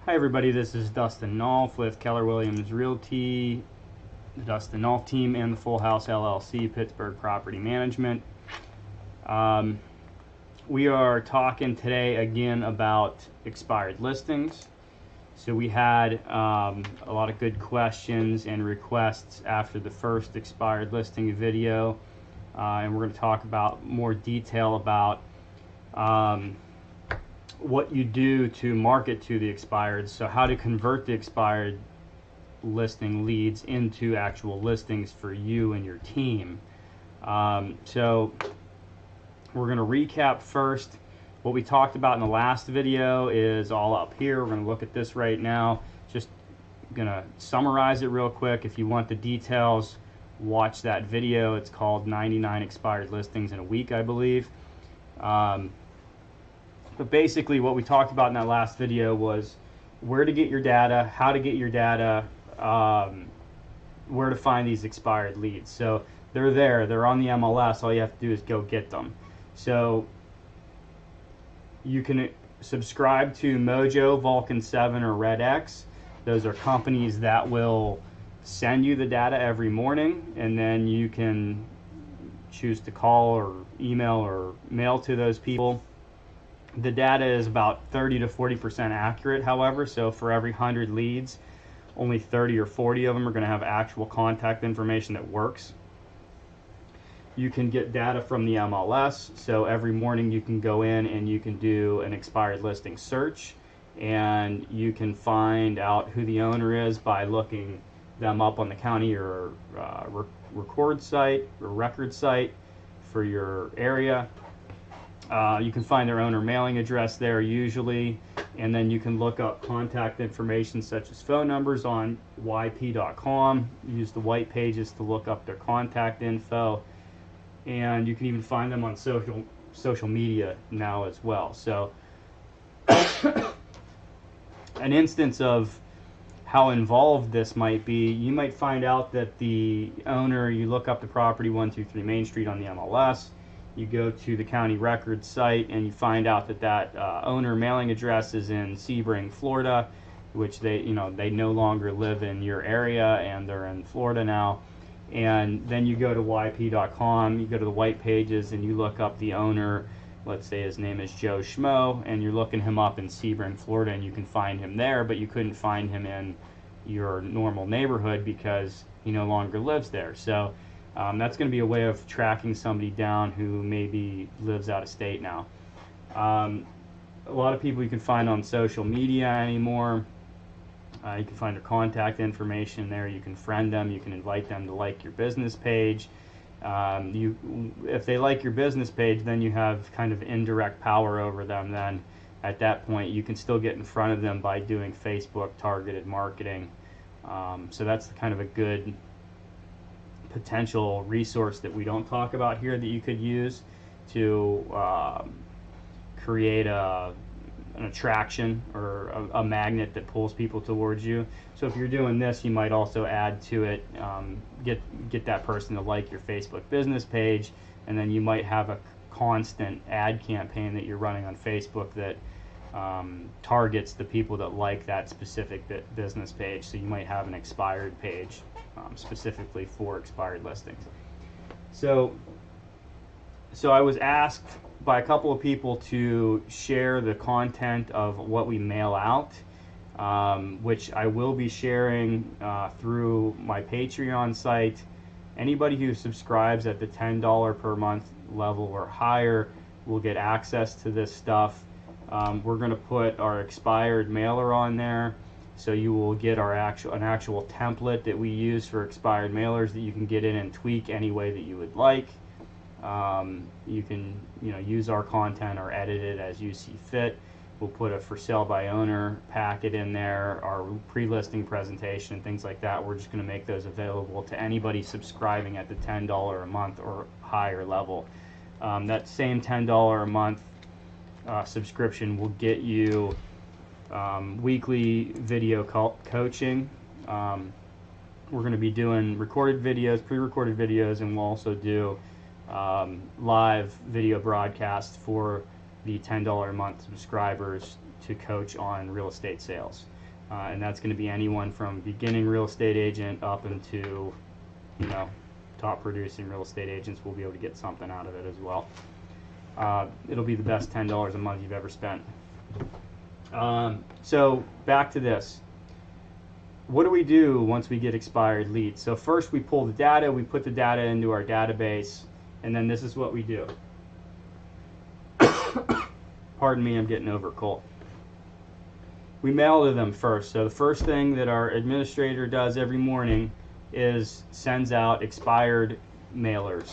Hi everybody, this is Dustin Nulf with Keller Williams Realty, the Dustin Nulf team, and the Full House LLC, Pittsburgh Property Management. We are talking today again about expired listings. So we had a lot of good questions and requests after the first expired listing video, and we're going to talk about more detail about what you do to market to the expired, so how to convert the expired listing leads into actual listings for you and your team. So we're going to recap first. What we talked about in the last video is all up here. We're going to look at this right now. Just going to summarize it real quick. If you want the details, watch that video. It's called 99 Expired Listings in a Week, I believe. But basically what we talked about in that last video was where to get your data, how to get your data, where to find these expired leads. So they're on the MLS, all you have to do is go get them. So you can subscribe to Mojo, Vulcan 7, or Red X. Those are companies that will send you the data every morning, and then you can choose to call or email or mail to those people. The data is about 30 to 40% accurate, however, so for every 100 leads, only 30 or 40 of them are going to have actual contact information that works. You can get data from the MLS, so every morning you can go in and you can do an expired listing search, and you can find out who the owner is by looking them up on the county or record site or record site for your area. You can find their owner mailing address there usually, and then you can look up contact information such as phone numbers on yp.com. Use the white pages to look up their contact info, and you can even find them on social media now as well. So an instance of how involved this might be, you might find out that the owner, you look up the property 123 Main Street on the MLS, you go to the county records site and you find out that owner mailing address is in Sebring, Florida, which they no longer live in your area and they're in Florida now. And then you go to yp.com, you go to the white pages and you look up the owner. Let's say his name is Joe Schmo, and you're looking him up in Sebring, Florida, and you can find him there, but you couldn't find him in your normal neighborhood because he no longer lives there. So that's going to be a way of tracking somebody down who maybe lives out of state now. A lot of people you can find on social media anymore. You can find their contact information there. You can friend them. You can invite them to like your business page. If they like your business page, then you have kind of indirect power over them. Then at that point, you can still get in front of them by doing Facebook targeted marketing. So that's kind of a good potential resource that we don't talk about here that you could use to create an attraction or a magnet that pulls people towards you. So if you're doing this, you might also add to it, get that person to like your Facebook business page, and then you might have a constant ad campaign that you're running on Facebook that targets the people that like that specific business page. So you might have an expired page specifically for expired listings. So I was asked by a couple of people to share the content of what we mail out, which I will be sharing through my Patreon site. Anybody who subscribes at the $10 per month level or higher will get access to this stuff. We're going to put our expired mailer on there, so you will get an actual template that we use for expired mailers that you can get in and tweak any way that you would like. You can use our content or edit it as you see fit. We'll put a for sale by owner packet in there, our pre-listing presentation, and things like that. We're just going to make those available to anybody subscribing at the $10 a month or higher level. That same $10 a month subscription will get you weekly video coaching. We're going to be doing recorded videos, pre-recorded videos, and we'll also do live video broadcasts for the $10 a month subscribers to coach on real estate sales. And that's going to be anyone from beginning real estate agent up into, you know, top producing real estate agents will be able to get something out of it as well. It'll be the best $10 a month you've ever spent. So back to this. What do we do once we get expired leads? So first we pull the data, we put the data into our database, and then this is what we do. Pardon me, I'm getting over a cold. We mail to them first. So the first thing that our administrator does every morning is sends out expired mailers.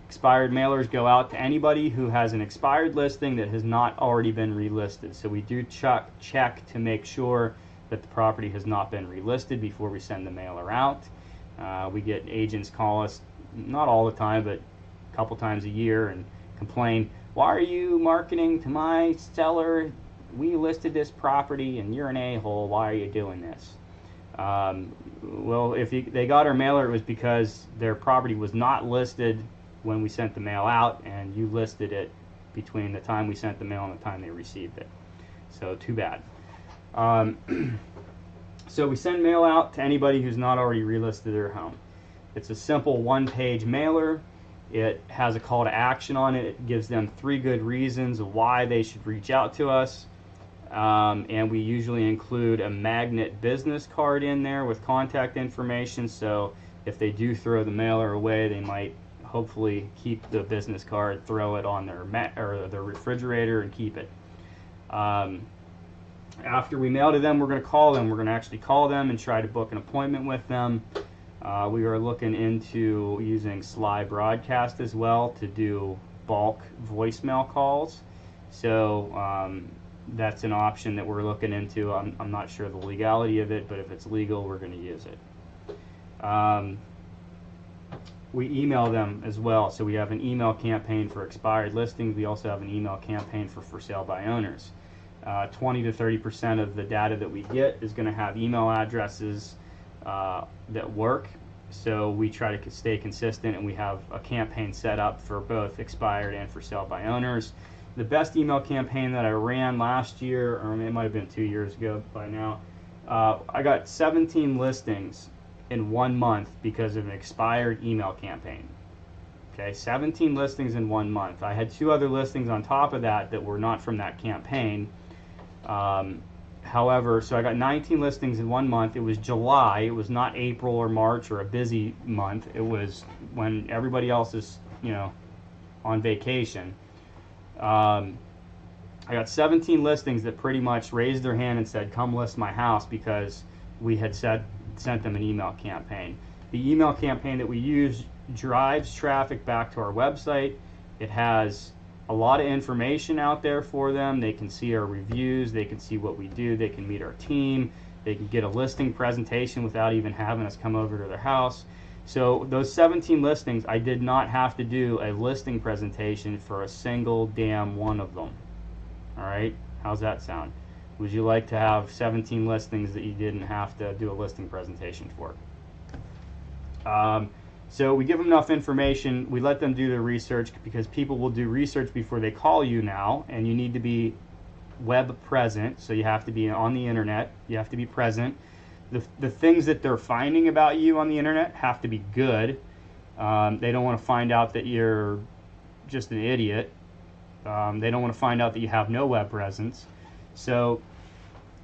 Expired mailers go out to anybody who has an expired listing that has not already been relisted. So we do check to make sure that the property has not been relisted before we send the mailer out. We get agents call us, not all the time, but a couple times a year, and complain, why are you marketing to my seller? We listed this property and you're an a-hole. Why are you doing this? Well, if they got our mailer, it was because their property was not listed when we sent the mail out, and you listed it between the time we sent the mail and the time they received it. So too bad. So we send mail out to anybody who's not already relisted their home. It's a simple one-page mailer. It has a call to action on it. It gives them 3 good reasons why they should reach out to us. And we usually include a magnet business card in there with contact information. So if they do throw the mailer away, they might hopefully keep the business card, throw it on their refrigerator, and keep it. After we mail to them, we're going to call them. We're going to actually call them and try to book an appointment with them. We are looking into using Sly Broadcast as well to do bulk voicemail calls. So that's an option that we're looking into. I'm not sure the legality of it, but if it's legal, we're going to use it. We email them as well. So we have an email campaign for expired listings. We also have an email campaign for sale by owners. 20 to 30% of the data that we get is going to have email addresses that work. So we try to stay consistent, and we have a campaign set up for both expired and for sale by owners. The best email campaign that I ran last year, or it might have been 2 years ago by now, I got 17 listings in 1 month because of an expired email campaign. Okay, 17 listings in 1 month. I had 2 other listings on top of that that were not from that campaign. However, so I got 19 listings in 1 month. It was July. It was not April or March or a busy month. It was when everybody else is, you know, on vacation. I got 17 listings that pretty much raised their hand and said, come list my house, because we had sent them an email campaign. The email campaign that we use drives traffic back to our website. It has a lot of information out there for them. They can see our reviews, they can see what we do, they can meet our team, they can get a listing presentation without even having us come over to their house. So those 17 listings, I did not have to do a listing presentation for a single damn one of them. Alright, how's that sound? Would you like to have 17 listings that you didn't have to do a listing presentation for? So we give them enough information, we let them do their research, because people will do research before they call you now, and you need to be web present, so you have to be on the internet, you have to be present. The things that they're finding about you on the internet have to be good. They don't want to find out that you're just an idiot. They don't want to find out that you have no web presence. So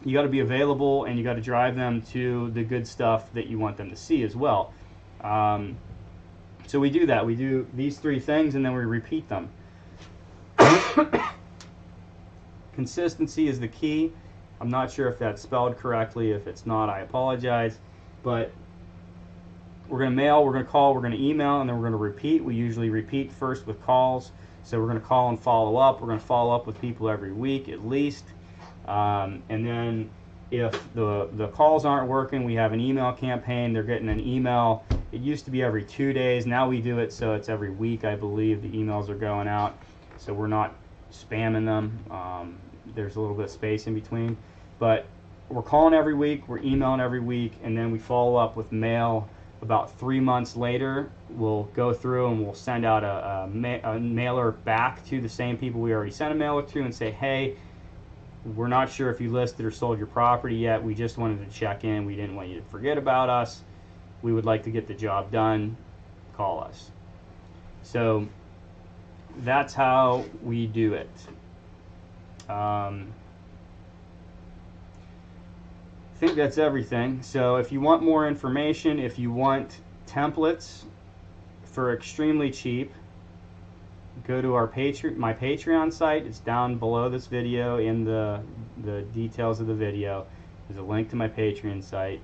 you got to be available, and you got to drive them to the good stuff that you want them to see as well. So we do that. We do these 3 things, and then we repeat them. Consistency is the key. I'm not sure if that's spelled correctly. If it's not, I apologize. But we're going to mail, we're going to call, we're going to email, and then we're going to repeat. We usually repeat first with calls. So we're going to call and follow up. We're going to follow up with people every week at least. And then if the calls aren't working, we have an email campaign. They're getting an email. It used to be every 2 days. Now we do it so it's every week, I believe. The emails are going out. So we're not spamming them. There's a little bit of space in between. But we're calling every week. We're emailing every week. And then we follow up with mail about 3 months later. We'll go through and we'll send out a mailer back to the same people we already sent a mailer to and say, hey, We're not sure if you listed or sold your property yet. We just wanted to check in. We didn't want you to forget about us. We would like to get the job done. Call us. So that's how we do it. I think that's everything. So if you want more information, if you want templates for extremely cheap, go to our my Patreon site. It's down below this video in the details of the video. There's a link to my Patreon site.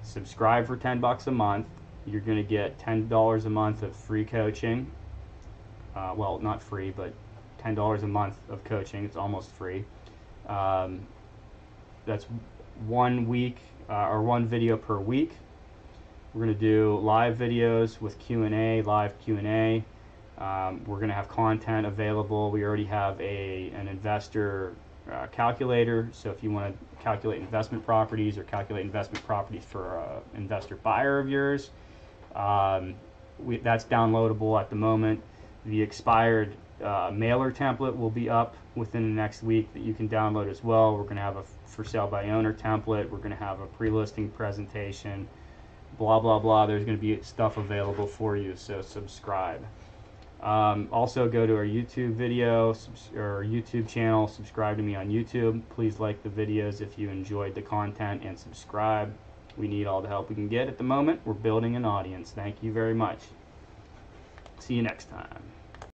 Subscribe for $10 a month. You're going to get $10 a month of free coaching. Well, not free, but $10 a month of coaching. It's almost free. That's 1 week or 1 video per week. We're going to do live videos with Q&A, live Q&A. We're going to have content available. We already have an investor calculator. So if you want to calculate investment properties or calculate investment properties for an investor buyer of yours, that's downloadable at the moment. The expired mailer template will be up within the next week that you can download as well. We're going to have a for sale by owner template. We're going to have a pre-listing presentation, blah blah blah. There's going to be stuff available for you, so subscribe. Also go to our YouTube video or YouTube channel, subscribe to me on YouTube. Please like the videos if you enjoyed the content, and subscribe. We need all the help we can get at the moment. We're building an audience. Thank you very much. See you next time.